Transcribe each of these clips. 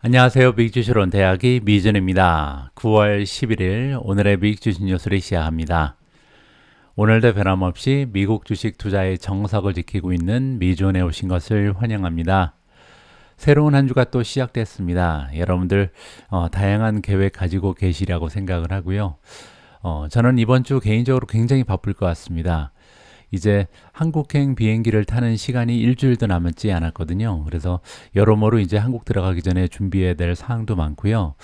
안녕하세요. 미국주식론 대학의 미준입니다. 9월 11일 오늘의 미국주식 뉴스를 시작합니다. 오늘도 변함없이 미국 주식 투자의 정석을 지키고 있는 미준에 오신 것을 환영합니다. 새로운 한 주가 또 시작됐습니다. 여러분들 다양한 계획 가지고 계시라고 생각을 하고요. 저는 이번 주 개인적으로 굉장히 바쁠 것 같습니다. 이제 한국행 비행기를 타는 시간이 일주일도 남지 않았거든요. 그래서 여러모로 이제 한국 들어가기 전에 준비해야 될 사항도 많고요.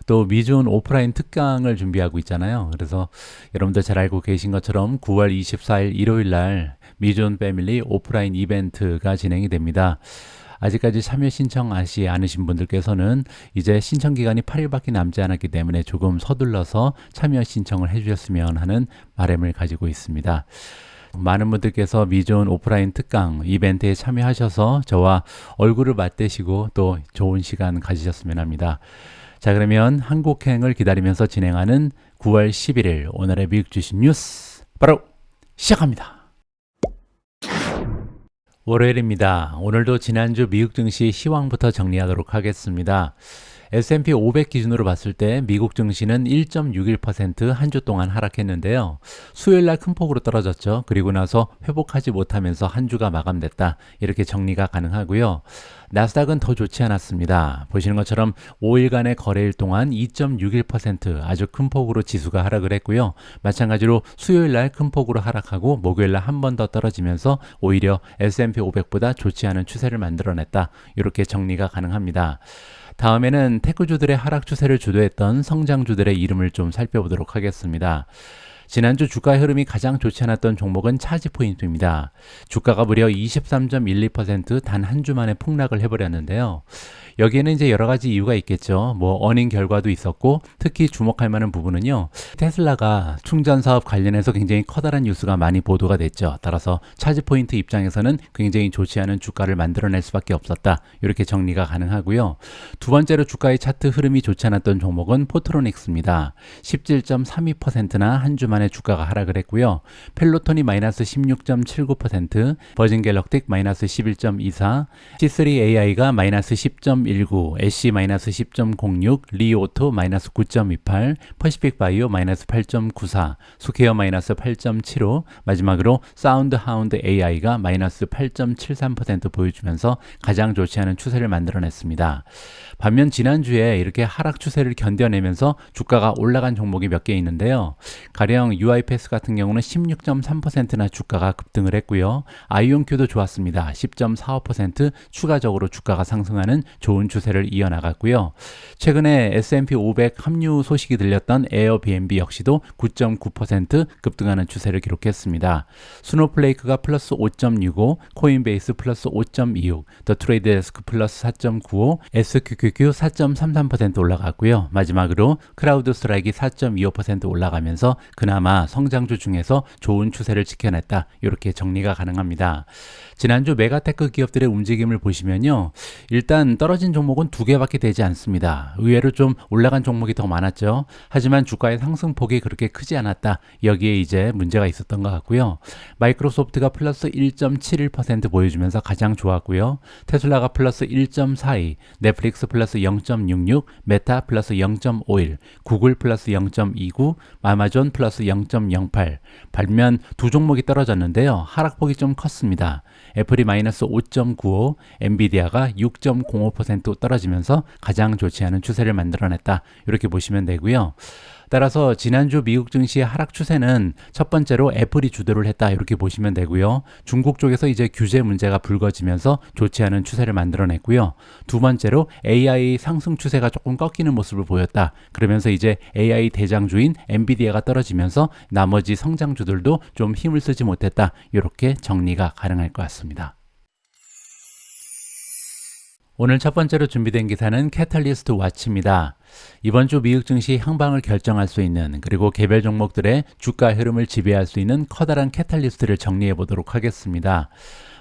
또 미준 오프라인 특강을 준비하고 있잖아요. 그래서 여러분들 잘 알고 계신 것처럼 9월 24일 일요일 날 미준 패밀리 오프라인 이벤트가 진행이 됩니다. 아직까지 참여 신청하지 않으신 분들께서는 이제 신청 기간이 8일밖에 남지 않았기 때문에 조금 서둘러서 참여 신청을 해주셨으면 하는 바람을 가지고 있습니다. 많은 분들께서 미준 오프라인 특강 이벤트에 참여하셔서 저와 얼굴을 맞대시고 또 좋은 시간 가지셨으면 합니다. 자, 그러면 한국행을 기다리면서 진행하는 9월 11일 오늘의 미국 주식 뉴스 바로 시작합니다. 월요일입니다. 오늘도 지난주 미국 증시 시황부터 정리하도록 하겠습니다. S&P 500 기준으로 봤을 때 미국 증시는 1.61% 한 주 동안 하락했는데요. 수요일 날 큰 폭으로 떨어졌죠. 그리고 나서 회복하지 못하면서 한 주가 마감됐다. 이렇게 정리가 가능하고요. 나스닥은 더 좋지 않았습니다. 보시는 것처럼 5일간의 거래일 동안 2.61% 아주 큰 폭으로 지수가 하락을 했고요. 마찬가지로 수요일 날 큰 폭으로 하락하고 목요일 날 한 번 더 떨어지면서 오히려 S&P 500보다 좋지 않은 추세를 만들어냈다. 이렇게 정리가 가능합니다. 다음에는 테크주들의 하락 추세를 주도했던 성장주들의 이름을 좀 살펴보도록 하겠습니다. 지난주 주가 흐름이 가장 좋지 않았던 종목은 차지포인트입니다. 주가가 무려 23.12% 단 한 주 만에 폭락을 해버렸는데요. 여기에는 이제 여러 가지 이유가 있겠죠. 어닝 결과도 있었고 특히 주목할 만한 부분은요. 테슬라가 충전 사업 관련해서 굉장히 커다란 뉴스가 많이 보도가 됐죠. 따라서 차지포인트 입장에서는 굉장히 좋지 않은 주가를 만들어낼 수밖에 없었다. 이렇게 정리가 가능하고요. 두 번째로 주가의 차트 흐름이 좋지 않았던 종목은 포트로닉스입니다. 17.32%나 한 주 만에 주가가 하락을 했고요. 펠로톤이 마이너스 16.79%, 버진 갤럭틱 마이너스 11.24, C3AI가 마이너스 10.19, 애쉬 마이너스 10.06, 리오토 마이너스 9.28, 퍼시픽 바이오 마이너스 8.94, 수케어 마이너스 8.75, 마지막으로 사운드 하운드 AI가 마이너스 8.73% 보여주면서 가장 좋지 않은 추세를 만들어냈습니다. 반면 지난주에 이렇게 하락 추세를 견뎌내면서 주가가 올라간 종목이 몇 개 있는데요. 가령 UiPath 같은 경우는 16.3%나 주가가 급등을 했고요. 아이온큐도 좋았습니다. 10.45% 추가적으로 주가가 상승하는 좋은 추세를 이어나갔고요. 최근에 S&P 500 합류 소식이 들렸던 에어비앤비 역시도 9.9% 급등하는 추세를 기록했습니다. 스노플레이크가 플러스 5.65, 코인베이스 플러스 5.26, 더 트레이드데스크 플러스 4.95, SQQQ 4.33% 올라갔고요. 마지막으로 크라우드 스트라이크 4.25% 올라가면서 그나마 성장주 중에서 좋은 추세를 지켜냈다. 이렇게 정리가 가능합니다. 지난주 메가테크 기업들의 움직임을 보시면요. 일단 떨어진 종목은 두 개밖에 되지 않습니다. 의외로 좀 올라간 종목이 더 많았죠. 하지만 주가의 상승폭이 그렇게 크지 않았다. 여기에 이제 문제가 있었던 것 같고요. 마이크로소프트가 플러스 1.71% 보여주면서 가장 좋았고요. 테슬라가 플러스 1.42, 넷플릭스 플러스 0.66, 메타 플러스 0.51, 구글 플러스 0.29, 아마존 플러스 0.08. 반면 두 종목이 떨어졌는데요. 하락폭이 좀 컸습니다. 애플이 마이너스 5.95, 엔비디아가 6.05% 떨어지면서 가장 좋지 않은 추세를 만들어냈다. 이렇게 보시면 되고요. 따라서 지난주 미국 증시의 하락 추세는 첫 번째로 애플이 주도를 했다. 이렇게 보시면 되고요. 중국 쪽에서 이제 규제 문제가 불거지면서 좋지 않은 추세를 만들어냈고요. 두 번째로 AI 상승 추세가 조금 꺾이는 모습을 보였다. 그러면서 이제 AI 대장주인 엔비디아가 떨어지면서 나머지 성장주들도 좀 힘을 쓰지 못했다. 이렇게 정리가 가능할 것 같습니다. 오늘 첫 번째로 준비된 기사는 캐탈리스트 와치입니다. 이번 주 미국 증시 향방을 결정할 수 있는 그리고 개별 종목들의 주가 흐름을 지배할 수 있는 커다란 캐탈리스트를 정리해 보도록 하겠습니다.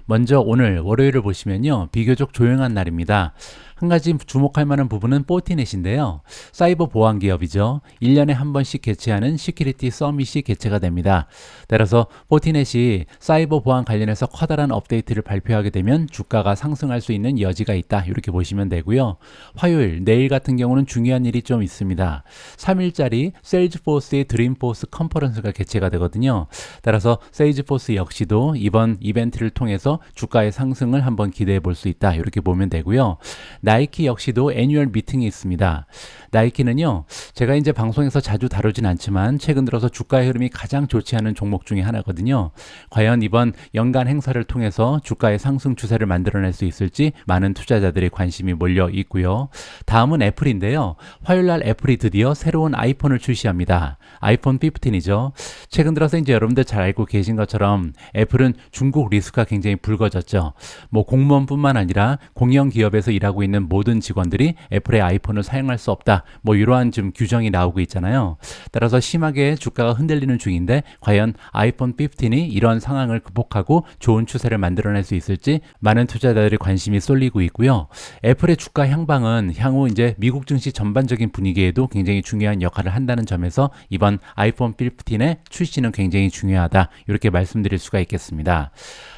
먼저 오늘 월요일을 보시면요. 비교적 조용한 날입니다. 한 가지 주목할 만한 부분은 포티넷인데요. 사이버 보안 기업이죠. 1년에 한 번씩 개최하는 시큐리티 서밋이 개최가 됩니다. 따라서 포티넷이 사이버 보안 관련해서 커다란 업데이트를 발표하게 되면 주가가 상승할 수 있는 여지가 있다. 이렇게 보시면 되고요. 화요일, 내일 같은 경우는 중요한 일이 좀 있습니다. 3일짜리 세일즈포스의 드림포스 컨퍼런스가 개최가 되거든요. 따라서 세일즈포스 역시도 이번 이벤트를 통해서 주가의 상승을 한번 기대해 볼 수 있다. 이렇게 보면 되고요. 나이키 역시도 애뉴얼 미팅이 있습니다. 나이키는요, 제가 이제 방송에서 자주 다루진 않지만 최근 들어서 주가의 흐름이 가장 좋지 않은 종목 중에 하나거든요. 과연 이번 연간 행사를 통해서 주가의 상승 추세를 만들어낼 수 있을지 많은 투자자들의 관심이 몰려 있고요. 다음은 애플인데요. 화요일날 애플이 드디어 새로운 아이폰을 출시합니다. 아이폰 15이죠. 최근 들어서 이제 여러분들 잘 알고 계신 것처럼 애플은 중국 리스크가 굉장히 불거졌죠. 뭐 공무원뿐만 아니라 공영 기업에서 일하고 있는 모든 직원들이 애플의 아이폰을 사용할 수 없다. 뭐 이러한 좀 규정이 나오고 있잖아요. 따라서 심하게 주가가 흔들리는 중인데 과연 아이폰 15이 이런 상황을 극복하고 좋은 추세를 만들어낼 수 있을지 많은 투자자들의 관심이 쏠리고 있고요. 애플의 주가 향방은 향후 이제 미국 증시 전반적인 분위기에도 굉장히 중요한 역할을 한다는 점에서 이번 아이폰 15의 출시는 굉장히 중요하다. 이렇게 말씀드릴 수가 있겠습니다.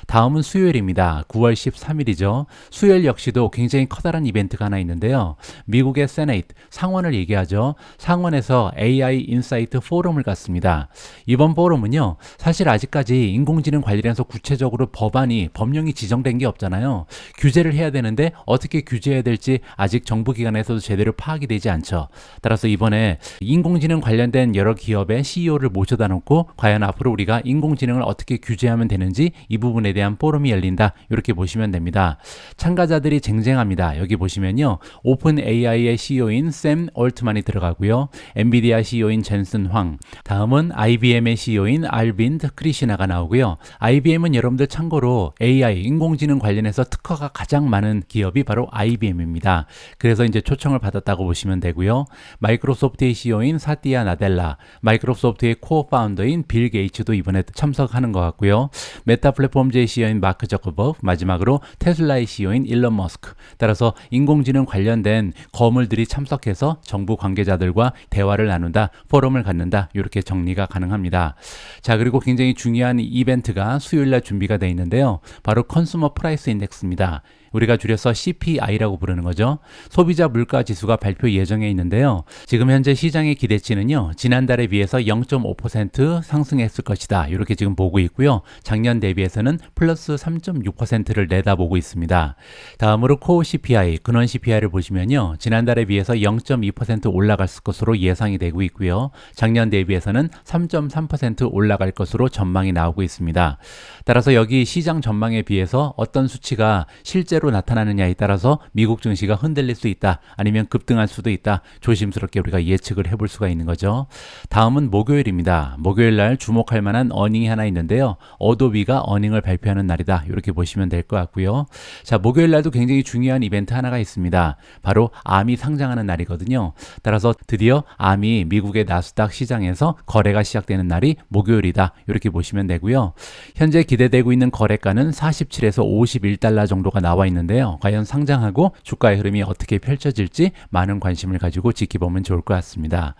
다음은 수요일입니다. 9월 13일이죠. 수요일 역시도 굉장히 커다란 이벤트가 하나 있는데요. 미국의 세네이트, 상원을 얘기하죠. 상원에서 AI 인사이트 포럼을 갖습니다. 이번 포럼은요, 사실 아직까지 인공지능 관련해서 구체적으로 법령이 지정된 게 없잖아요. 규제를 해야 되는데 어떻게 규제해야 될지 아직 정부 기관에서도 제대로 파악이 되지 않죠. 따라서 이번에 인공지능 관련된 여러 기업의 CEO를 모셔다 놓고 과연 앞으로 우리가 인공지능을 어떻게 규제하면 되는지 이 부분에 대한 포럼이 열린다. 이렇게 보시면 됩니다. 참가자들이 쟁쟁합니다. 여기 보시면요. 오픈 AI의 CEO인 샘 올트만이 들어가고요. 엔비디아 CEO인 젠슨 황, 다음은 IBM의 CEO인 알빈드 크리시나가 나오고요. IBM은 여러분들 참고로 AI, 인공지능 관련해서 특허가 가장 많은 기업이 바로 IBM입니다. 그래서 이제 초청을 받았다고 보시면 되고요. 마이크로소프트의 CEO인 사티아 나델라, 마이크로소프트의 코어 파운더인 빌 게이츠도 이번에 참석하는 것 같고요. 메타 플랫폼즈의 CEO인 마크 저커버그, 마지막으로 테슬라의 CEO인 일론 머스크. 따라서 인공지능 관련된 거물들이 참석해서 정부 관계자들과 대화를 나눈다, 포럼을 갖는다, 이렇게 정리가 가능합니다. 자, 그리고 굉장히 중요한 이벤트가 수요일날 준비가 되어 있는데요. 바로 컨슈머 프라이스 인덱스입니다. 우리가 줄여서 CPI라고 부르는 거죠. 소비자 물가 지수가 발표 예정에 있는데요. 지금 현재 시장의 기대치는요. 지난달에 비해서 0.5% 상승했을 것이다. 이렇게 지금 보고 있고요. 작년 대비해서는 플러스 3.6%를 내다보고 있습니다. 다음으로 코어 CPI, 근원 CPI를 보시면요. 지난달에 비해서 0.2% 올라갈 것으로 예상이 되고 있고요. 작년 대비해서는 3.3% 올라갈 것으로 전망이 나오고 있습니다. 따라서 여기 시장 전망에 비해서 어떤 수치가 실제로 나타나느냐에 따라서 미국 증시가 흔들릴 수 있다. 아니면 급등할 수도 있다. 조심스럽게 우리가 예측을 해볼 수가 있는 거죠. 다음은 목요일입니다. 목요일 날 주목할 만한 어닝이 하나 있는데요. 어도비가 어닝을 발표하는 날이다. 이렇게 보시면 될 것 같고요. 자, 목요일 날도 굉장히 중요한 이벤트 하나가 있습니다. 바로 암이 상장하는 날이거든요. 따라서 드디어 암이 미국의 나스닥 시장에서 거래가 시작되는 날이 목요일이다. 이렇게 보시면 되고요. 현재 기대되고 있는 거래가는 47에서 51달러 정도가 나와 있는데요. 과연 상장하고 주가의 흐름이 어떻게 펼쳐질지 많은 관심을 가지고 지켜보면 좋을 것 같습니다.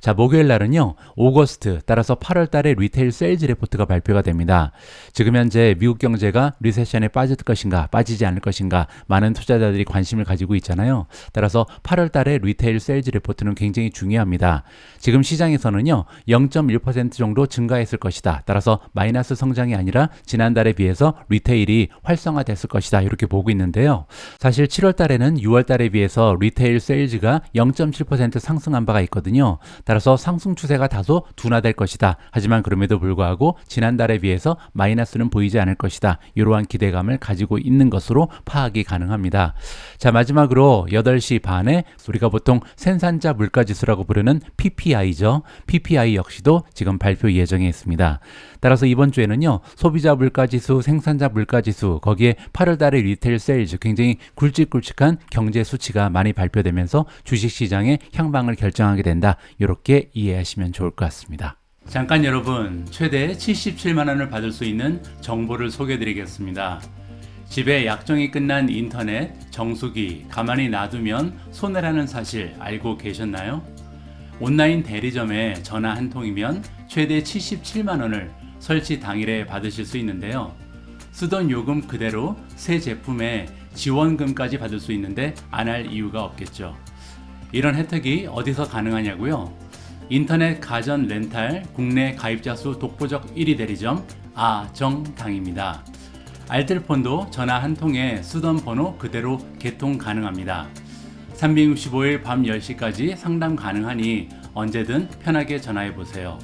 자, 목요일 날은요. 오거스트, 따라서 8월 달에 리테일 세일즈 레포트가 발표가 됩니다. 지금 현재 미국 경제가 리세션에 빠질 것인가, 빠지지 않을 것인가 많은 투자자들이 관심을 가지고 있잖아요. 따라서 8월 달에 리테일 세일즈 레포트는 굉장히 중요합니다. 지금 시장에서는요. 0.1% 정도 증가했을 것이다. 따라서 마이너스 성장이 아니라 지난달에 비해서 리테일이 활성화됐을 것이다. 이렇게 보고 있는데요. 사실 7월 달에는 6월 달에 비해서 리테일 세일즈가 0.7% 상승한 바가 있거든요. 따라서 상승 추세가 다소 둔화될 것이다. 하지만 그럼에도 불구하고 지난달에 비해서 마이너스는 보이지 않을 것이다. 이러한 기대감을 가지고 있는 것으로 파악이 가능합니다. 자, 마지막으로 8시 반에 우리가 보통 생산자 물가지수라고 부르는 PPI죠. PPI 역시도 지금 발표 예정에 있습니다. 따라서 이번 주에는요. 소비자 물가지수, 생산자 물가지수, 거기에 8월 달에 리테일 세일즈, 굉장히 굵직굵직한 경제 수치가 많이 발표되면서 주식시장의 향방을 결정하게 된다. 이렇게 이해하시면 좋을 것 같습니다. 잠깐 여러분, 최대 77만 원을 받을 수 있는 정보를 소개해 드리겠습니다. 집에 약정이 끝난 인터넷, 정수기 가만히 놔두면 손해라는 사실 알고 계셨나요? 온라인 대리점에 전화 한 통이면 최대 77만 원을 설치 당일에 받으실 수 있는데요. 쓰던 요금 그대로 새 제품에 지원금까지 받을 수 있는데 안 할 이유가 없겠죠. 이런 혜택이 어디서 가능하냐고요? 인터넷 가전 렌탈 국내 가입자 수 독보적 1위 대리점 아정당입니다. 알뜰폰도 전화 한 통에 쓰던 번호 그대로 개통 가능합니다. 365일 밤 10시까지 상담 가능하니 언제든 편하게 전화해보세요.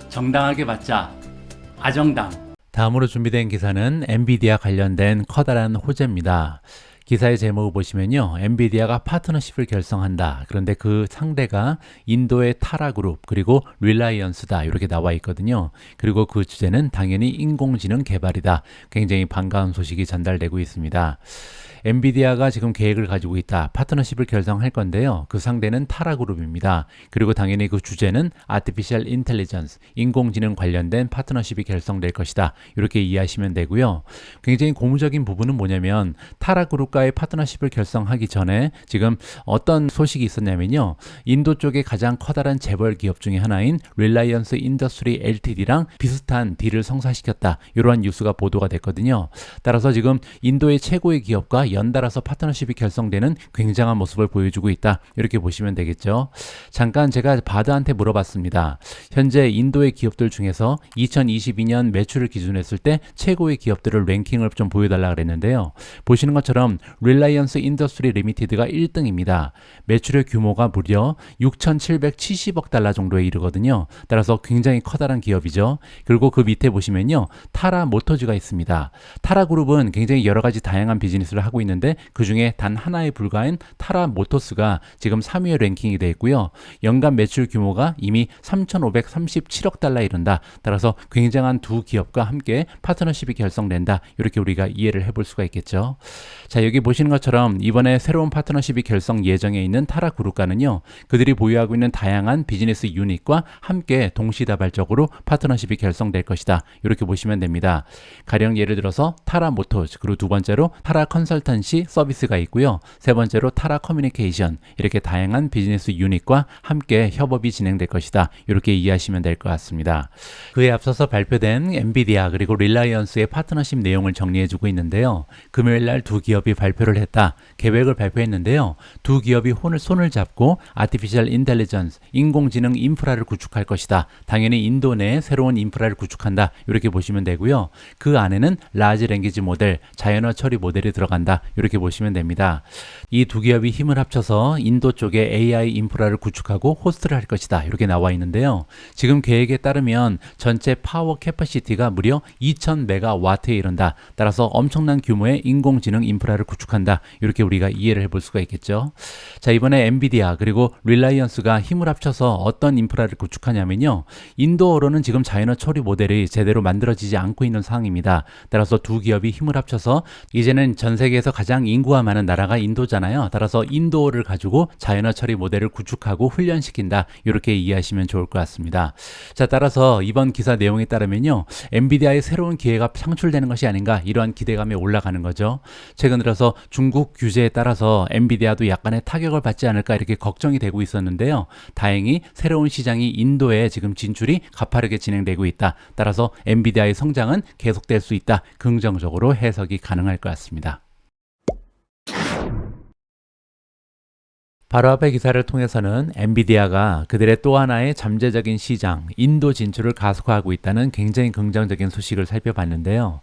정당하게 받자. 아정당. 다음으로 준비된 기사는 엔비디아 관련된 커다란 호재입니다. 기사의 제목을 보시면요. 엔비디아가 파트너십을 결성한다. 그런데 그 상대가 인도의 타라그룹 그리고 릴라이언스다. 이렇게 나와 있거든요. 그리고 그 주제는 당연히 인공지능 개발이다. 굉장히 반가운 소식이 전달되고 있습니다. 엔비디아가 지금 계획을 가지고 있다. 파트너십을 결성할 건데요. 그 상대는 타라그룹입니다. 그리고 당연히 그 주제는 아티피셜 인텔리전스, 인공지능 관련된 파트너십이 결성될 것이다. 이렇게 이해하시면 되고요. 굉장히 고무적인 부분은 뭐냐면 타라그룹과의 파트너십을 결성하기 전에 지금 어떤 소식이 있었냐면요. 인도 쪽에 가장 커다란 재벌 기업 중에 하나인 릴라이언스 인더스트리 LTD랑 비슷한 딜을 성사시켰다. 이러한 뉴스가 보도가 됐거든요. 따라서 지금 인도의 최고의 기업과 연달아서 파트너십이 결성되는 굉장한 모습을 보여주고 있다. 이렇게 보시면 되겠죠. 잠깐 제가 바드한테 물어봤습니다. 현재 인도의 기업들 중에서 2022년 매출을 기준으로 했을 때 최고의 기업들을 랭킹을 좀 보여달라 그랬는데요. 보시는 것처럼 릴라이언스 인더스트리 리미티드가 1등입니다. 매출의 규모가 무려 6,770억 달러 정도에 이르거든요. 따라서 굉장히 커다란 기업이죠. 그리고 그 밑에 보시면요. 타라 모터즈가 있습니다. 타라 그룹은 굉장히 여러 가지 다양한 비즈니스를 하고 있는데 그 중에 단 하나에 불과한 타라 모터스가 지금 3위에 랭킹이 되어 있고요. 연간 매출 규모가 이미 3,537억 달러에 이른다. 따라서 굉장한 두 기업과 함께 파트너십이 결성된다. 이렇게 우리가 이해를 해볼 수가 있겠죠. 자, 여기 보시는 것처럼 이번에 새로운 파트너십이 결성 예정에 있는 타라 그룹과는요. 그들이 보유하고 있는 다양한 비즈니스 유닛과 함께 동시다발적으로 파트너십이 결성될 것이다. 이렇게 보시면 됩니다. 가령 예를 들어서 타라 모터즈, 그리고 두 번째로 타라 컨설턴시 서비스가 있고요. 세 번째로 타라 커뮤니케이션, 이렇게 다양한 비즈니스 유닛과 함께 협업이 진행될 것이다. 이렇게 이해하시면 될 것 같습니다. 그에 앞서서 발표된 엔비디아 그리고 릴라이언스의 파트너십 내용을 정리해주고 있는데요. 금요일 날 두 기업이 발표를 했다. 계획을 발표했는데요. 두 기업이 손을 잡고 아티피셜 인텔리전스, 인공지능 인프라를 구축할 것이다. 당연히 인도 내에 새로운 인프라를 구축한다. 이렇게 보시면 되고요. 그 안에는 라지 랭귀지 모델, 자연어 처리 모델이 들어간다. 이렇게 보시면 됩니다. 이 두 기업이 힘을 합쳐서 인도 쪽에 AI 인프라를 구축하고 호스트를 할 것이다. 이렇게 나와 있는데요. 지금 계획에 따르면 전체 파워 캐퍼시티가 무려 2000메가와트에 이른다. 따라서 엄청난 규모의 인공지능 인프라를 구축한다. 이렇게 우리가 이해를 해볼 수가 있겠죠. 자, 이번에 엔비디아 그리고 릴라이언스가 힘을 합쳐서 어떤 인프라를 구축하냐면요. 인도어로는 지금 자연어 처리 모델이 제대로 만들어지지 않고 있는 상황입니다. 따라서 두 기업이 힘을 합쳐서 이제는 전 세계에서 가장 인구가 많은 나라가 인도잖아요. 따라서 인도어를 가지고 자연어 처리 모델을 구축하고 훈련시킨다. 이렇게 이해하시면 좋을 것 같습니다. 자, 따라서 이번 기사 내용에 따르면요. 엔비디아의 새로운 기회가 창출되는 것이 아닌가 이러한 기대감이 올라가는 거죠. 최근 들어서 중국 규제에 따라서 엔비디아도 약간의 타격을 받지 않을까 이렇게 걱정이 되고 있었는데요. 다행히 새로운 시장이 인도에 지금 진출이 가파르게 진행되고 있다. 따라서 엔비디아의 성장은 계속될 수 있다. 긍정적으로 해석이 가능할 것 같습니다. 바로 앞의 기사를 통해서는 엔비디아가 그들의 또 하나의 잠재적인 시장, 인도 진출을 가속화하고 있다는 굉장히 긍정적인 소식을 살펴봤는데요.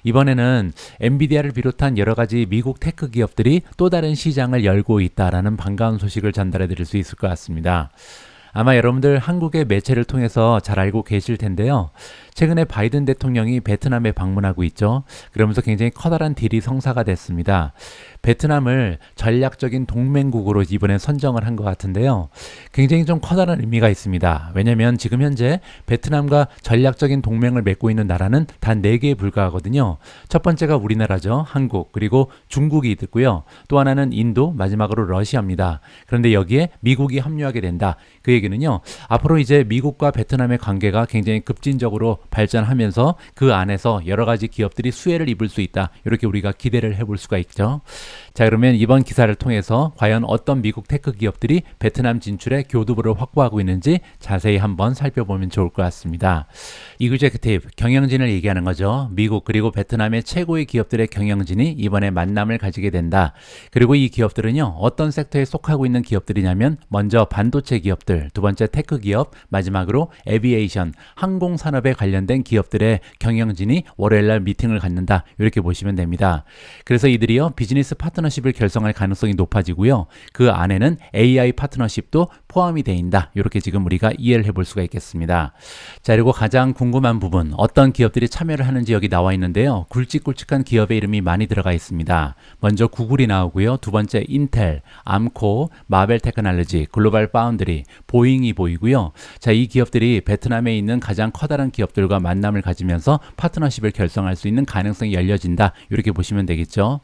이번에는 엔비디아를 비롯한 여러 가지 미국 테크 기업들이 또 다른 시장을 열고 있다라는 반가운 소식을 전달해 드릴 수 있을 것 같습니다. 아마 여러분들 한국의 매체를 통해서 잘 알고 계실 텐데요. 최근에 바이든 대통령이 베트남에 방문하고 있죠. 그러면서 굉장히 커다란 딜이 성사가 됐습니다. 베트남을 전략적인 동맹국으로 이번에 선정을 한 것 같은데요. 굉장히 좀 커다란 의미가 있습니다. 왜냐하면 지금 현재 베트남과 전략적인 동맹을 맺고 있는 나라는 단 4개에 불과하거든요. 첫 번째가 우리나라죠. 한국, 그리고 중국이 있고요. 또 하나는 인도, 마지막으로 러시아입니다. 그런데 여기에 미국이 합류하게 된다. 그 얘기는요. 앞으로 이제 미국과 베트남의 관계가 굉장히 급진적으로 발전하면서 그 안에서 여러 가지 기업들이 수혜를 입을 수 있다. 이렇게 우리가 기대를 해볼 수가 있죠. 자, 그러면 이번 기사를 통해서 과연 어떤 미국 테크 기업들이 베트남 진출에 교두보를 확보하고 있는지 자세히 한번 살펴보면 좋을 것 같습니다. 이그제큐티브, 경영진을 얘기하는 거죠. 미국 그리고 베트남의 최고의 기업들의 경영진이 이번에 만남을 가지게 된다. 그리고 이 기업들은요, 어떤 섹터에 속하고 있는 기업들이냐면 먼저 반도체 기업들, 두 번째 테크 기업, 마지막으로 에비에이션, 항공산업에 관련된 기업들의 경영진이 월요일날 미팅을 갖는다. 이렇게 보시면 됩니다. 그래서 이들이요, 비즈니스 파트너십을 결성할 가능성이 높아지고요. 그 안에는 AI 파트너십도 포함이 돼 있다. 이렇게 지금 우리가 이해를 해볼 수가 있겠습니다. 자, 그리고 가장 궁금한 부분, 어떤 기업들이 참여를 하는지 여기 나와 있는데요. 굵직굵직한 기업의 이름이 많이 들어가 있습니다. 먼저 구글이 나오고요. 두 번째 인텔, 암코, 마벨 테크놀로지, 글로벌 파운드리, 보잉이 보이고요. 자, 이 기업들이 베트남에 있는 가장 커다란 기업들과 만남을 가지면서 파트너십을 결성할 수 있는 가능성이 열려진다. 이렇게 보시면 되겠죠.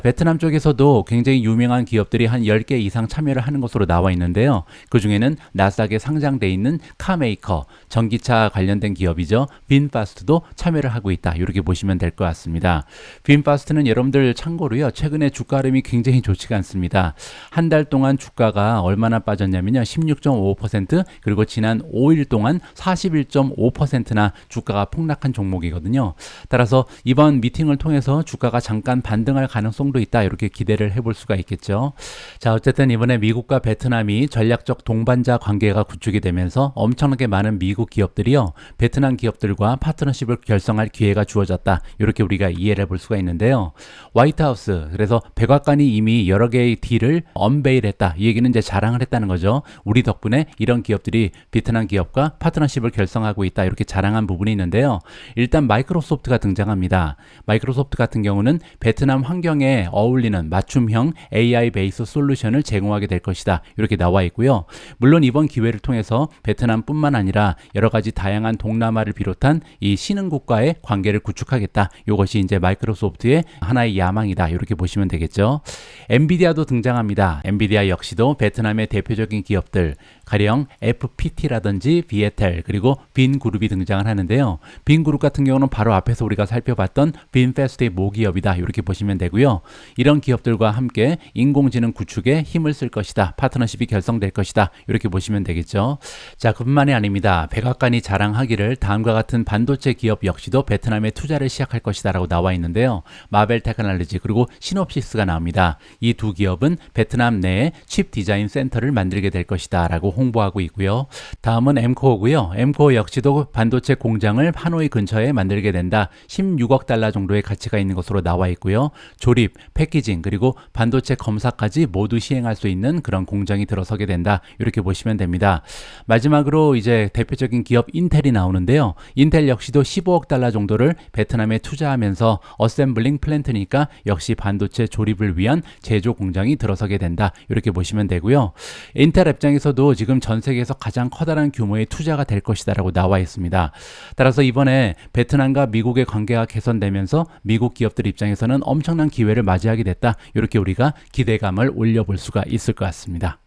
베트남 쪽에서도 굉장히 유명한 기업들이 한 10개 이상 참여를 하는 것으로 나와 있는데요. 그 중에는 나스닥에 상장돼 있는 카메이커, 전기차 관련된 기업이죠. 빈파스트도 참여를 하고 있다. 이렇게 보시면 될 것 같습니다. 빈파스트는 여러분들 참고로요. 최근에 주가 흐름이 굉장히 좋지가 않습니다. 한 달 동안 주가가 얼마나 빠졌냐면요. 16.5% 그리고 지난 5일 동안 41.5%나 주가가 폭락한 종목이거든요. 따라서 이번 미팅을 통해서 주가가 잠깐 반등할 가능성도 있다. 이렇게 기대를 해볼 수가 있겠죠. 자, 어쨌든 이번에 미국과 베트남이 전략적 동반자 관계가 구축이 되면서 엄청나게 많은 미국 기업들이요. 베트남 기업들과 파트너십을 결성할 기회가 주어졌다. 이렇게 우리가 이해를 해볼 수가 있는데요. 화이트하우스, 그래서 백악관이 이미 여러 개의 딜을 언베일했다. 이 얘기는 이제 자랑을 했다는 거죠. 우리 덕분에 이런 기업들이 베트남 기업과 파트너십을 결성하고 있다. 이렇게 자랑한 부분이 있는데요. 일단 마이크로소프트가 등장합니다. 마이크로소프트 같은 경우는 베트남 환경에 어울리는 맞춤형 AI 베이스 솔루션을 제공하게 될 것이다. 이렇게 나와 있고요. 물론 이번 기회를 통해서 베트남뿐만 아니라 여러 가지 다양한 동남아를 비롯한 이 신흥국가의 관계를 구축하겠다. 이것이 이제 마이크로소프트의 하나의 야망이다. 이렇게 보시면 되겠죠. 엔비디아도 등장합니다. 엔비디아 역시도 베트남의 대표적인 기업들, 가령 FPT라든지 비에텔 그리고 빈그룹이 등장을 하는데요. 빈그룹 같은 경우는 바로 앞에서 우리가 살펴봤던 빈페스트의 모기업이다. 이렇게 보시면 되고요. 이런 기업들과 함께 인공지능 구축에 힘을 쓸 것이다. 파트너십이 결성될 것이다. 이렇게 보시면 되겠죠. 자, 그뿐만이 아닙니다. 백악관이 자랑하기를 다음과 같은 반도체 기업 역시도 베트남에 투자를 시작할 것이다 라고 나와 있는데요. 마벨 테크놀로지 그리고 시놉시스가 나옵니다. 이 두 기업은 베트남 내에 칩 디자인 센터를 만들게 될 것이다 라고 홍보하고 있고요. 다음은 엠코어고요. 엠코어 역시도 반도체 공장을 하노이 근처에 만들게 된다. 16억 달러 정도의 가치가 있는 것으로 나와 있고요. 조립, 패키징 그리고 반도체 검사까지 모두 시행할 수 있는 그런 공장이 들어서게 된다. 이렇게 보시면 됩니다. 마지막으로 이제 대표적인 기업 인텔이 나오는데요. 인텔 역시도 15억 달러 정도를 베트남에 투자하면서 어셈블링 플랜트니까 역시 반도체 조립을 위한 제조 공장이 들어서게 된다. 이렇게 보시면 되고요. 인텔 입장에서도 지금 전 세계에서 가장 커다란 규모의 투자가 될 것이다 라고 나와 있습니다. 따라서 이번에 베트남과 미국의 관계가 개선되면서 미국 기업들 입장에서는 엄청난 기회를 맞이하게 됐다. 이렇게 우리가 기대감을 올려볼 수가 있을 것 같습니다.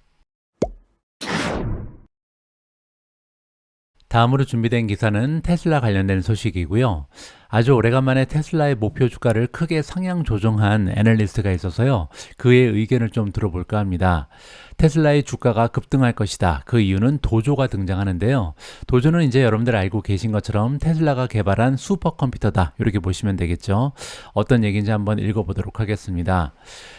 다음으로 준비된 기사는 테슬라 관련된 소식이고요. 아주 오래간만에 테슬라의 목표 주가를 크게 상향 조정한 애널리스트가 있어서요. 그의 의견을 좀 들어볼까 합니다. 테슬라의 주가가 급등할 것이다. 그 이유는 도조가 등장하는데요. 도조는 이제 여러분들 알고 계신 것처럼 테슬라가 개발한 슈퍼컴퓨터다. 이렇게 보시면 되겠죠. 어떤 얘기인지 한번 읽어보도록 하겠습니다.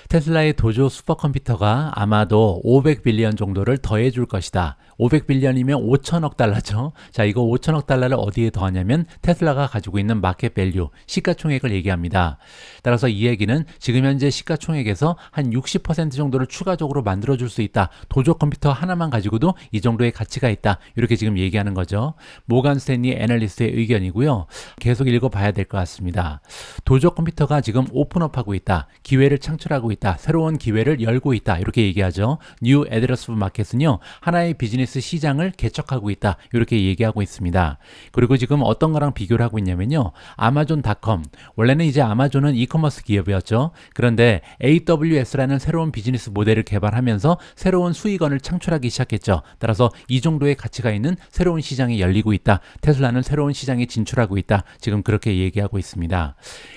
테슬라의 도조 슈퍼컴퓨터가 아마도 500빌리언 정도를 더해줄 것이다. 500빌리언이면 5천억 달러죠. 자, 이거 5천억 달러를 어디에 더하냐면 테슬라가 가지고 있는 마켓 밸류, 시가총액을 얘기합니다. 따라서 이 얘기는 지금 현재 시가총액에서 한 60% 정도를 추가적으로 만들어줄 수 있다. 도조 컴퓨터 하나만 가지고도 이 정도의 가치가 있다. 이렇게 지금 얘기하는 거죠. 모간 스탠리 애널리스트의 의견이고요. 계속 읽어봐야 될 것 같습니다. 도조 컴퓨터가 지금 오픈업하고 있다. 기회를 창출하고 있다. 새로운 기회를 열고 있다. 이렇게 얘기하죠. 뉴 애드러스블 마켓은요. 하나의 비즈니스 시장을 개척하고 있다. 이렇게 얘기하고 있습니다. 그리고 지금 어떤 거랑 비교를 하고 있냐면요. 아마존닷컴. 원래는 이제 아마존은 이커머스 기업이었죠. 그런데 AWS라는 새로운 비즈니스 모델을 개발하면서 새로운 수익원을 창출하기 시작했죠. 따라서 이 정도의 가치가 있는 새로운 시장이 열리고 있다. 테슬라는 새로운 시장에 진출하고 있다. 지금 그렇게 얘기하고 있습니다.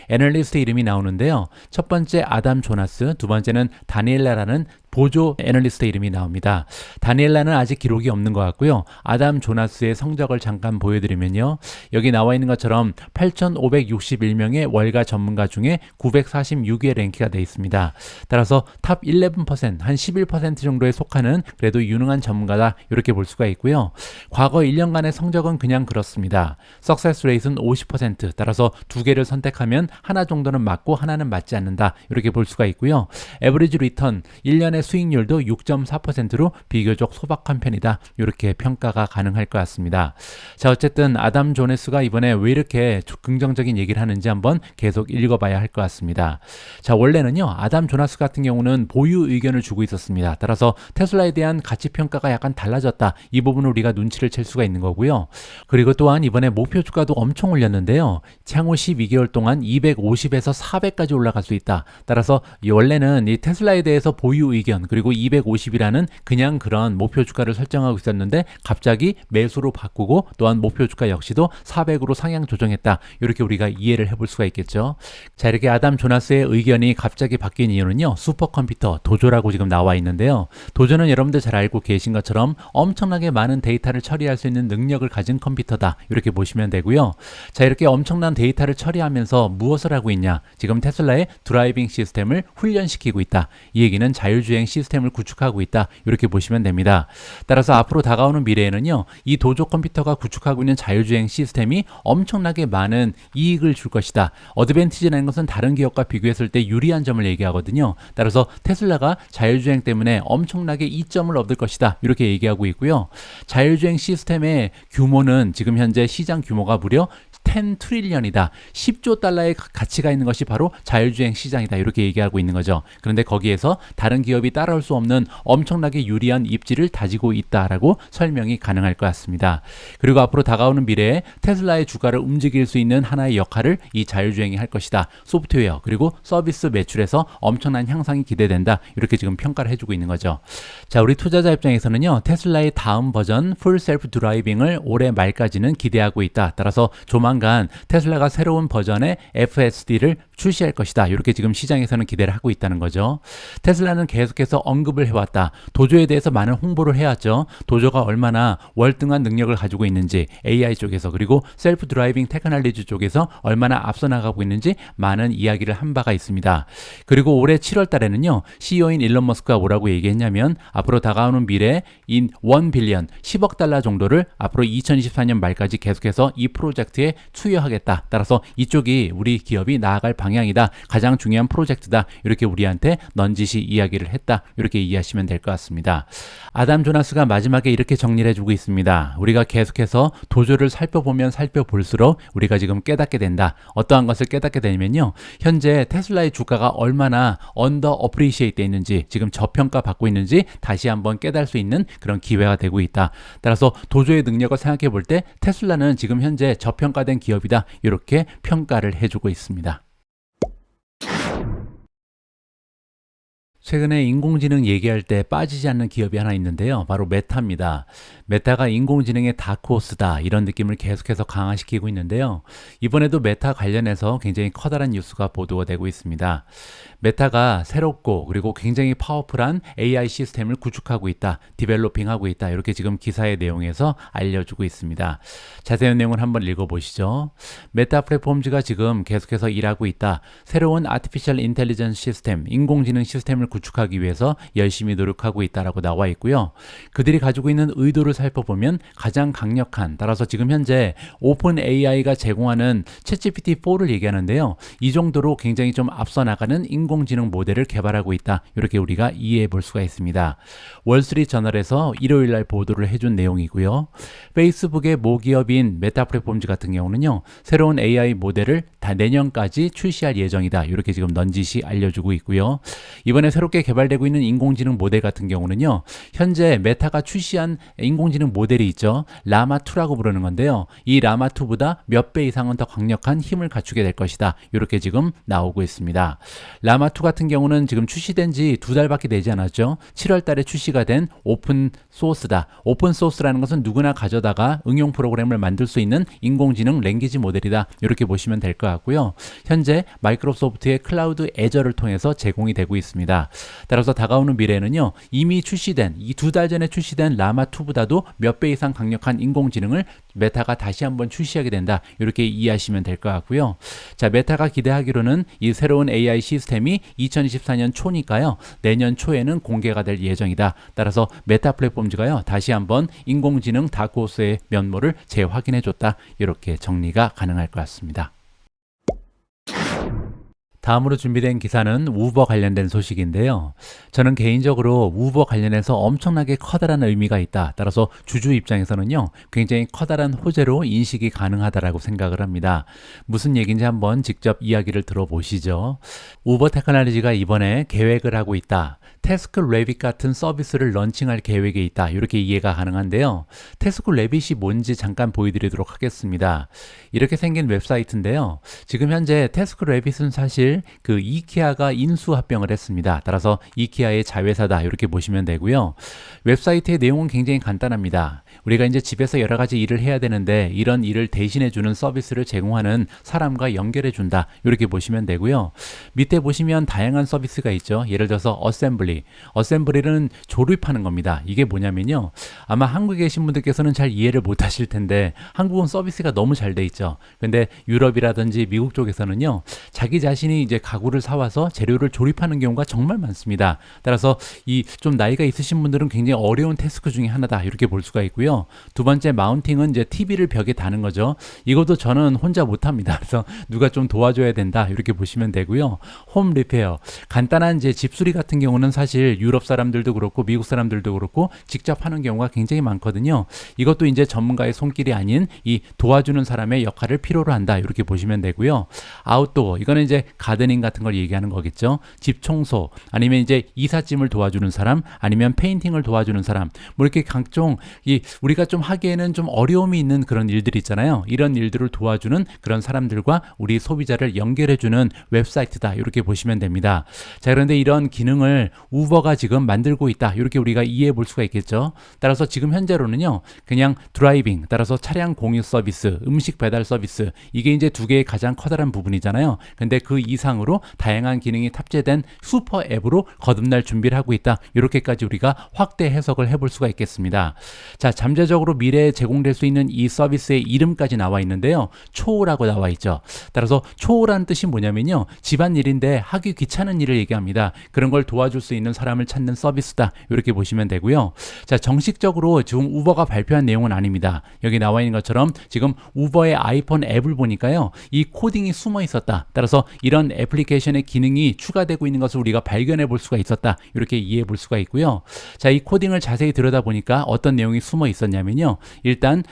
애널리스트 이름이 나오는데요. 첫 번째 아담 조나스, 두 번째는 다니엘라라는 보조 애널리스트 이름이 나옵니다. 다니엘라는 아직 기록이 없는 것 같고요. 아담 조나스의 성적을 잠깐 보여드리면요. 여기 나와 있는 것처럼 8,561명의 월가 전문가 중에 946위에 랭크가 되어 있습니다. 따라서 탑 11%, 한 11% 정도에 속하는 그래도 유능한 전문가다 이렇게 볼 수가 있고요. 과거 1년간의 성적은 그냥 그렇습니다. 석세스 레이트는 50%, 따라서 두 개를 선택하면 하나 정도는 맞고 하나는 맞지 않는다 이렇게 볼 수가 있고요. 에버리지 리턴 1년의 수익률도 6.4%로 비교적 소박한 편이다. 이렇게 평가가 가능할 것 같습니다. 자, 어쨌든 아담 조네스가 이번에 왜 이렇게 긍정적인 얘기를 하는지 한번 계속 읽어봐야 할 것 같습니다. 자, 원래는요. 아담 조나스 같은 경우는 보유 의견을 주고 있었습니다. 따라서 테슬라에 대한 가치 평가가 약간 달라졌다. 이 부분을 우리가 눈치를 챌 수가 있는 거고요. 그리고 또한 이번에 목표 주가도 엄청 올렸는데요. 향후 12개월 동안 250에서 400까지 올라갈 수 있다. 따라서 원래는 이 테슬라에 대해서 보유 의견 그리고 250이라는 그냥 그런 목표 주가를 설정하고 있었는데 갑자기 매수로 바꾸고 또한 목표 주가 역시도 400으로 상향 조정했다. 이렇게 우리가 이해를 해볼 수가 있겠죠. 자, 이렇게 아담 조나스의 의견이 갑자기 바뀐 이유는요. 슈퍼컴퓨터 도조라고 지금 나와 있는데요. 도조는 여러분들 잘 알고 계신 것처럼 엄청나게 많은 데이터를 처리할 수 있는 능력을 가진 컴퓨터다. 이렇게 보시면 되고요. 자, 이렇게 엄청난 데이터를 처리하면서 무엇을 하고 있냐? 지금 테슬라의 드라이빙 시스템을 훈련시키고 있다. 이 얘기는 자율주행 시스템을 구축하고 있다. 이렇게 보시면 됩니다. 따라서 앞으로 다가오는 미래에는요. 이 도조 컴퓨터가 구축하고 있는 자율주행 시스템이 엄청나게 많은 이익을 줄 것이다. 어드밴티지라는 것은 다른 기업과 비교했을 때 유리한 점을 얘기하거든요. 따라서 테슬라가 자율주행 때문에 엄청나게 이점을 얻을 것이다. 이렇게 얘기하고 있고요. 자율주행 시스템의 규모는 지금 현재 시장 규모가 무려 10 트릴리언이다. 10조 달러의 가치가 있는 것이 바로 자율주행 시장이다. 이렇게 얘기하고 있는 거죠. 그런데 거기에서 다른 기업이 따라올 수 없는 엄청나게 유리한 입지를 다지고 있다라고 설명이 가능할 것 같습니다. 그리고 앞으로 다가오는 미래에 테슬라의 주가를 움직일 수 있는 하나의 역할을 이 자율주행이 할 것이다. 소프트웨어 그리고 서비스 매출에서 엄청난 향상이 기대된다. 이렇게 지금 평가를 해주고 있는 거죠. 자, 우리 투자자 입장에서는요. 테슬라의 다음 버전 풀 셀프 드라이빙을 올해 말까지는 기대하고 있다. 따라서 조만간 테슬라가 새로운 버전의 FSD를 출시할 것이다. 이렇게 지금 시장에서는 기대를 하고 있다는 거죠. 테슬라는 계속해서 언급을 해왔다. 도조에 대해서 많은 홍보를 해왔죠. 도조가 얼마나 월등한 능력을 가지고 있는지 AI 쪽에서 그리고 셀프 드라이빙 테크놀로지 쪽에서 얼마나 앞서 나가고 있는지 많은 이야기를 한 바가 있습니다. 그리고 올해 7월 달에는요. CEO인 일론 머스크가 뭐라고 얘기했냐면 앞으로 다가오는 미래에 인 1 빌리언 10억 달러 정도를 앞으로 2024년 말까지 계속해서 이 프로젝트에 투여하겠다. 따라서 이쪽이 우리 기업이 나아갈 방향이다. 가장 중요한 프로젝트다. 이렇게 우리한테 넌지시 이야기를 했다. 이렇게 이해하시면 될 것 같습니다. 아담 조나스가 마지막에 이렇게 정리를 해주고 있습니다. 우리가 계속해서 도조를 살펴보면 살펴볼수록 우리가 지금 깨닫게 된다. 어떠한 것을 깨닫게 되면요. 현재 테슬라의 주가가 얼마나 언더 어프리시에이트 되어 있는지 지금 저평가 받고 있는지 다시 한번 깨달을 수 있는 그런 기회가 되고 있다. 따라서 도조의 능력을 생각해 볼 때 테슬라는 지금 현재 저평가된 기업이다. 이렇게 평가를 해주고 있습니다. 최근에 인공지능 얘기할 때 빠지지 않는 기업이 하나 있는데요. 바로 메타입니다. 메타가 인공지능의 다크호스다. 이런 느낌을 계속해서 강화시키고 있는데요. 이번에도 메타 관련해서 굉장히 커다란 뉴스가 보도가 되고 있습니다. 메타가 새롭고 그리고 굉장히 파워풀한 AI 시스템을 구축하고 있다. 디벨로핑하고 있다. 이렇게 지금 기사의 내용에서 알려주고 있습니다. 자세한 내용을 한번 읽어보시죠. 메타 플랫폼즈가 지금 계속해서 일하고 있다. 새로운 아티피셜 인텔리전스 시스템, 인공지능 시스템을 구축하기 위해서 열심히 노력하고 있다라고 나와 있고요. 그들이 가지고 있는 의도를 살펴보면 가장 강력한, 따라서 지금 현재 오픈 AI가 제공하는 챗GPT-4를 얘기하는데요. 이 정도로 굉장히 좀 앞서 나가는 인공지능 모델을 개발하고 있다. 이렇게 우리가 이해해 볼 수가 있습니다. 월스트리트 저널에서 일요일 날 보도를 해준 내용이고요. 페이스북의 모기업인 메타 플랫폼즈 같은 경우는요. 새로운 AI 모델을 다 내년까지 출시할 예정이다. 이렇게 지금 넌지시 알려주고 있고요. 이번에 새롭게 개발되고 있는 인공지능 모델 같은 경우는요. 현재 메타가 출시한 인공지능 모델이 있죠. 라마2라고 부르는 건데요. 이 라마2보다 몇 배 이상은 더 강력한 힘을 갖추게 될 것이다. 이렇게 지금 나오고 있습니다. 라마2 같은 경우는 지금 출시된 지 2달밖에 되지 않았죠. 7월 달에 출시가 된 오픈 소스다. 오픈 소스라는 것은 누구나 가져다가 응용 프로그램을 만들 수 있는 인공지능 랭귀지 모델이다. 이렇게 보시면 될 것 같고요. 현재 마이크로소프트의 클라우드 애저를 통해서 제공이 되고 있습니다. 따라서 다가오는 미래에는요. 이미 출시된 이 2달 전에 출시된 라마2보다도 몇 배 이상 강력한 인공지능을 메타가 다시 한번 출시하게 된다. 이렇게 이해하시면 될 것 같고요. 자, 메타가 기대하기로는 이 새로운 AI 시스템이 2024년 초니까요. 내년 초에는 공개가 될 예정이다. 따라서 메타 플랫폼즈가요. 다시 한번 인공지능 다크호스의 면모를 재확인해 줬다. 이렇게 정리가 가능할 것 같습니다. 다음으로 준비된 기사는 우버 관련된 소식인데요. 저는 개인적으로 우버 관련해서 엄청나게 커다란 의미가 있다. 따라서 주주 입장에서는요, 굉장히 커다란 호재로 인식이 가능하다라고 생각을 합니다. 무슨 얘기인지 한번 직접 이야기를 들어보시죠. 우버 테크놀로지가 이번에 계획을 하고 있다. 태스크 래빗 같은 서비스를 런칭할 계획에 있다. 이렇게 이해가 가능한데요. 태스크 래빗이 뭔지 잠깐 보여드리도록 하겠습니다. 이렇게 생긴 웹사이트인데요. 지금 현재 태스크 래빗은 사실 그 이케아가 인수합병을 했습니다. 따라서 이케아의 자회사다. 이렇게 보시면 되고요. 웹사이트의 내용은 굉장히 간단합니다. 우리가 이제 집에서 여러 가지 일을 해야 되는데 이런 일을 대신해 주는 서비스를 제공하는 사람과 연결해 준다. 이렇게 보시면 되고요. 밑에 보시면 다양한 서비스가 있죠. 예를 들어서 어셈블리는 조립하는 겁니다. 이게 뭐냐면요. 아마 한국에 계신 분들께서는 잘 이해를 못 하실 텐데 한국은 서비스가 너무 잘 돼 있죠. 근데 유럽이라든지 미국 쪽에서는요. 자기 자신이 이제 가구를 사와서 재료를 조립하는 경우가 정말 많습니다. 따라서 이 좀 나이가 있으신 분들은 굉장히 어려운 태스크 중에 하나다. 이렇게 볼 수가 있고요. 두 번째 마운팅은 이제 TV를 벽에 다는 거죠. 이것도 저는 혼자 못 합니다. 그래서 누가 좀 도와줘야 된다. 이렇게 보시면 되고요. 홈 리페어. 간단한 이제 집수리 같은 경우는 사실 유럽 사람들도 그렇고 미국 사람들도 그렇고 직접 하는 경우가 굉장히 많거든요. 이것도 이제 전문가의 손길이 아닌 이 도와주는 사람의 역할을 필요로 한다. 이렇게 보시면 되고요. 아웃도어. 이거는 이제 가드닝 같은 걸 얘기하는 거겠죠. 집 청소 아니면 이제 이삿짐을 도와주는 사람 아니면 페인팅을 도와주는 사람 뭐 이렇게 각종 이 우리가 좀 하기에는 좀 어려움이 있는 그런 일들이 있잖아요. 이런 일들을 도와주는 그런 사람들과 우리 소비자를 연결해주는 웹사이트다. 이렇게 보시면 됩니다. 자, 그런데 이런 기능을 우버가 지금 만들고 있다. 이렇게 우리가 이해해 볼 수가 있겠죠. 따라서 지금 현재로는요. 그냥 드라이빙, 따라서 차량 공유 서비스, 음식 배달 서비스 이게 이제 두 개의 가장 커다란 부분이잖아요. 근데 그 이상으로 다양한 기능이 탑재된 슈퍼 앱으로 거듭날 준비를 하고 있다. 이렇게까지 우리가 확대 해석을 해볼 수가 있겠습니다. 자, 잠재적으로 미래에 제공될 수 있는 이 서비스의 이름까지 나와 있는데요. 초라고 나와 있죠. 따라서 초라는 뜻이 뭐냐면요. 집안일인데 하기 귀찮은 일을 얘기합니다. 그런 걸 도와줄 수 있는 사람을 찾는 서비스다. 이렇게 보시면 되고요. 자, 정식적으로 지금 우버가 발표한 내용은 아닙니다. 여기 나와 있는 것처럼 지금 우버의 아이폰 앱을 보니까요. 이 코딩이 숨어 있었다. 따라서 이런 애플리케이션의 기능이 추가되고 있는 것을 우리가 발견해 볼 수가 있었다. 이렇게 이해해 볼 수가 있고요. 자, 이 코딩을 자세히 들여다보니까 어떤 내용이 숨어 있었냐면요. 일단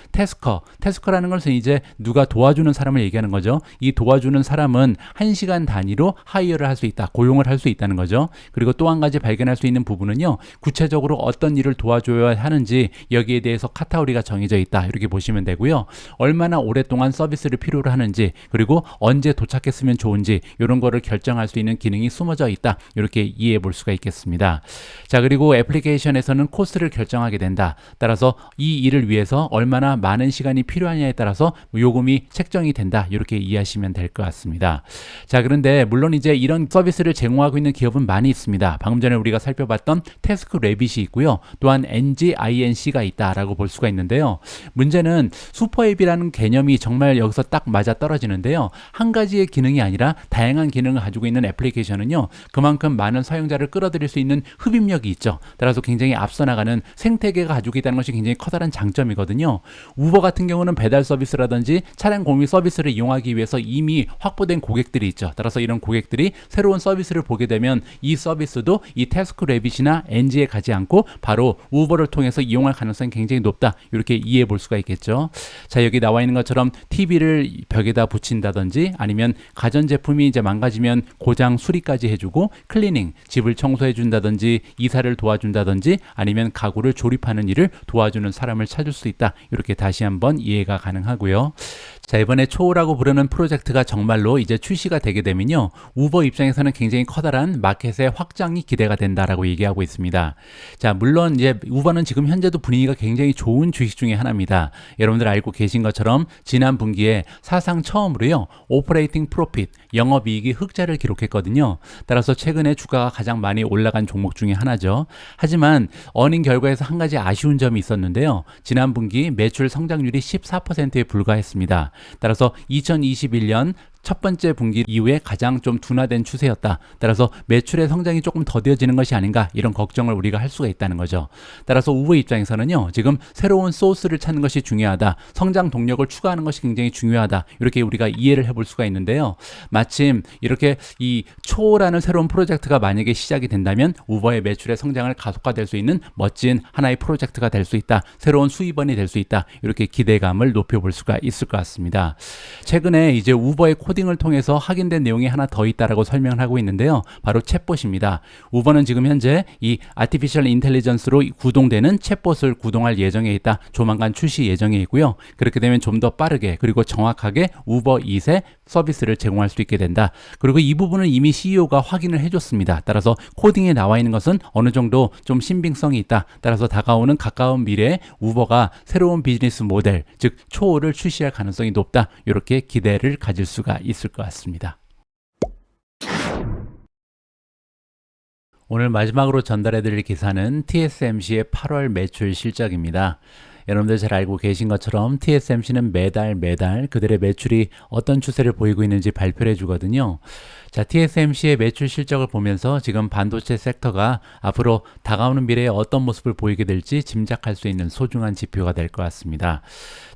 태스커라는 것은 이제 누가 도와주는 사람을 얘기하는 거죠. 이 도와주는 사람은 1시간 단위로 하이어를 할 수 있다. 고용을 할 수 있다는 거죠. 그리고 또 한 가지 발견할 수 있는 부분은요. 구체적으로 어떤 일을 도와줘야 하는지 여기에 대해서 카테고리가 정해져 있다. 이렇게 보시면 되고요. 얼마나 오랫동안 서비스를 필요로 하는지 그리고 언제 도착했으면 좋은지 이런 거를 결정할 수 있는 기능이 숨어져 있다. 이렇게 이해해 볼 수가 있겠습니다. 자, 그리고 애플리케이션에서는 코스트를 결정하게 된다. 따라서 이 일을 위해서 얼마나 많은 시간이 필요하냐에 따라서 요금이 책정이 된다. 이렇게 이해하시면 될 것 같습니다. 자, 그런데 물론 이제 이런 서비스를 제공하고 있는 기업은 많이 있습니다. 방금 전에 우리가 살펴봤던 태스크 래빗이 있고요. 또한 NGINC가 있다라고 볼 수가 있는데요. 문제는 슈퍼앱이라는 개념이 정말 여기서 딱 맞아 떨어지는데요. 한 가지의 기능이 아니라 다양한 다양한 기능을 가지고 있는 애플리케이션은요, 그만큼 많은 사용자를 끌어들일 수 있는 흡입력이 있죠. 따라서 굉장히 앞서 나가는 생태계가 가지고 있다는 것이 굉장히 커다란 장점이거든요. 우버 같은 경우는 배달 서비스라든지 차량 공유 서비스를 이용하기 위해서 이미 확보된 고객들이 있죠. 따라서 이런 고객들이 새로운 서비스를 보게 되면 이 서비스도 이 태스크래빗이나 엔지에 가지 않고 바로 우버를 통해서 이용할 가능성이 굉장히 높다. 이렇게 이해해 볼 수가 있겠죠. 자, 여기 나와 있는 것처럼 TV를 벽에다 붙인다든지 아니면 가전제품이 이제 망가지면 고장 수리까지 해주고 클리닝, 집을 청소해 준다든지 이사를 도와준다든지 아니면 가구를 조립하는 일을 도와주는 사람을 찾을 수 있다. 이렇게 다시 한번 이해가 가능하고요. 자, 이번에 초호라고 부르는 프로젝트가 정말로 이제 출시가 되게 되면요, 우버 입장에서는 굉장히 커다란 마켓의 확장이 기대가 된다라고 얘기하고 있습니다. 자, 물론 이제 우버는 지금 현재도 분위기가 굉장히 좋은 주식 중에 하나입니다. 여러분들 알고 계신 것처럼 지난 분기에 사상 처음으로요, 오퍼레이팅 프로핏, 영업이익이 흑자를 기록했거든요. 따라서 최근에 주가가 가장 많이 올라간 종목 중에 하나죠. 하지만 어닝 결과에서 한 가지 아쉬운 점이 있었는데요. 지난 분기 매출 성장률이 14%에 불과했습니다. 따라서 2021년 첫 번째 분기 이후에 가장 좀 둔화된 추세였다. 따라서 매출의 성장이 조금 더뎌지는 것이 아닌가, 이런 걱정을 우리가 할 수가 있다는 거죠. 따라서 우버 입장에서는요, 지금 새로운 소스를 찾는 것이 중요하다. 성장 동력을 추가하는 것이 굉장히 중요하다. 이렇게 우리가 이해를 해볼 수가 있는데요. 마침 이렇게 이 초라는 새로운 프로젝트가 만약에 시작이 된다면 우버의 매출의 성장을 가속화될 수 있는 멋진 하나의 프로젝트가 될 수 있다. 새로운 수입원이 될 수 있다. 이렇게 기대감을 높여볼 수가 있을 것 같습니다. 최근에 이제 우버의 코딩을 통해서 확인된 내용이 하나 더 있다라고 설명을 하고 있는데요. 바로 챗봇입니다. 우버는 지금 현재 이 아티피셜 인텔리전스로 구동되는 챗봇을 구동할 예정에 있다. 조만간 출시 예정에 있고요. 그렇게 되면 좀 더 빠르게 그리고 정확하게 우버 이트의 서비스를 제공할 수 있게 된다. 그리고 이 부분은 이미 CEO가 확인을 해줬습니다. 따라서 코딩에 나와 있는 것은 어느 정도 좀 신빙성이 있다. 따라서 다가오는 가까운 미래에 우버가 새로운 비즈니스 모델, 즉 초호를 출시할 가능성이 높다. 이렇게 기대를 가질 수가 있을 것 같습니다. 오늘 마지막으로 전달해드릴 기사는 TSMC의 8월 매출 실적입니다. 여러분들 잘 알고 계신 것처럼 TSMC는 매달 그들의 매출이 어떤 추세를 보이고 있는지 발표를 해주거든요. 자, TSMC의 매출 실적을 보면서 지금 반도체 섹터가 앞으로 다가오는 미래에 어떤 모습을 보이게 될지 짐작할 수 있는 소중한 지표가 될 것 같습니다.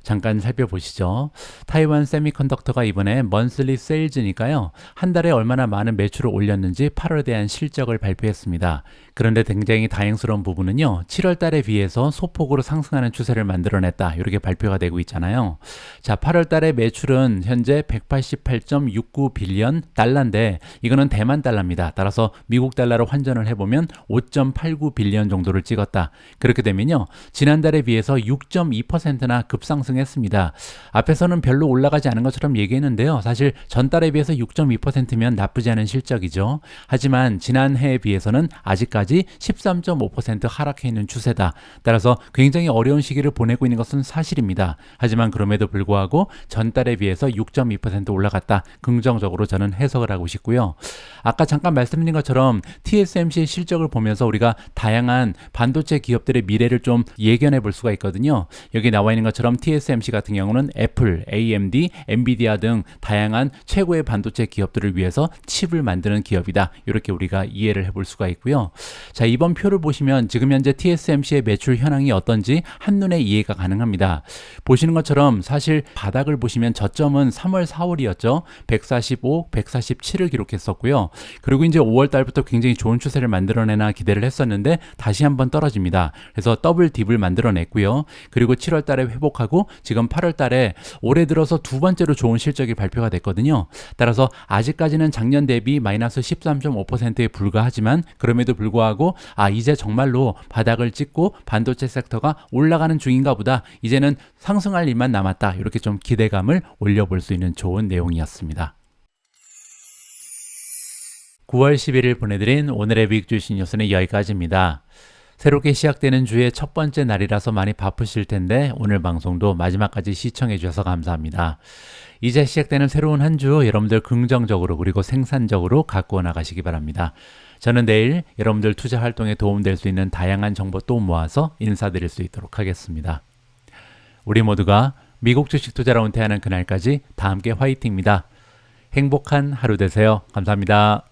잠깐 살펴보시죠. 타이완 세미컨덕터가 이번에 먼슬리 세일즈니까요, 한 달에 얼마나 많은 매출을 올렸는지 8월에 대한 실적을 발표했습니다. 그런데 굉장히 다행스러운 부분은요, 7월 달에 비해서 소폭으로 상승하는 추세를 만들어냈다. 이렇게 발표가 되고 있잖아요. 자, 8월 달에 매출은 현재 188.69 빌리언 달러인데 이거는 대만 달러입니다. 따라서 미국 달러로 환전을 해보면 5.89 빌리언 정도를 찍었다. 그렇게 되면요, 지난달에 비해서 6.2%나 급상승했습니다. 앞에서는 별로 올라가지 않은 것처럼 얘기했는데요. 사실 전달에 비해서 6.2%면 나쁘지 않은 실적이죠. 하지만 지난해에 비해서는 아직까지 13.5% 하락해 있는 추세다. 따라서 굉장히 어려운 시기를 보내고 있는 것은 사실입니다. 하지만 그럼에도 불구하고 전달에 비해서 6.2% 올라갔다. 긍정적으로 저는 해석을 하고 싶고요. 아까 잠깐 말씀드린 것처럼 TSMC의 실적을 보면서 우리가 다양한 반도체 기업들의 미래를 좀 예견해 볼 수가 있거든요. 여기 나와 있는 것처럼 TSMC 같은 경우는 애플, AMD, 엔비디아 등 다양한 최고의 반도체 기업들을 위해서 칩을 만드는 기업이다. 이렇게 우리가 이해를 해볼 수가 있고요. 자, 이번 표를 보시면 지금 현재 TSMC의 매출 현황이 어떤지 한눈에 이해가 가능합니다. 보시는 것처럼 사실 바닥을 보시면 저점은 3월, 4월이었죠. 145, 147을 기록했었고요. 그리고 이제 5월 달부터 굉장히 좋은 추세를 만들어내나 기대를 했었는데 다시 한번 떨어집니다. 그래서 더블 딥을 만들어냈고요. 그리고 7월 달에 회복하고 지금 8월 달에 올해 들어서 두 번째로 좋은 실적이 발표가 됐거든요. 따라서 아직까지는 작년 대비 마이너스 13.5%에 불과하지만 그럼에도 불구하고 이제 정말로 바닥을 찍고 반도체 섹터가 올라가는 중인가 보다. 이제는 상승할 일만 남았다. 이렇게 좀 기대감을 올려볼 수 있는 좋은 내용이었습니다. 9월 11일 보내드린 오늘의 미국 주식 뉴스는 여기까지입니다. 새롭게 시작되는 주의 첫 번째 날이라서 많이 바쁘실 텐데 오늘 방송도 마지막까지 시청해 주셔서 감사합니다. 이제 시작되는 새로운 한 주 여러분들 긍정적으로 그리고 생산적으로 가꾸어 나가시기 바랍니다. 저는 내일 여러분들 투자 활동에 도움될 수 있는 다양한 정보 또 모아서 인사드릴 수 있도록 하겠습니다. 우리 모두가 미국 주식 투자로 은퇴하는 그날까지 다 함께 화이팅입니다. 행복한 하루 되세요. 감사합니다.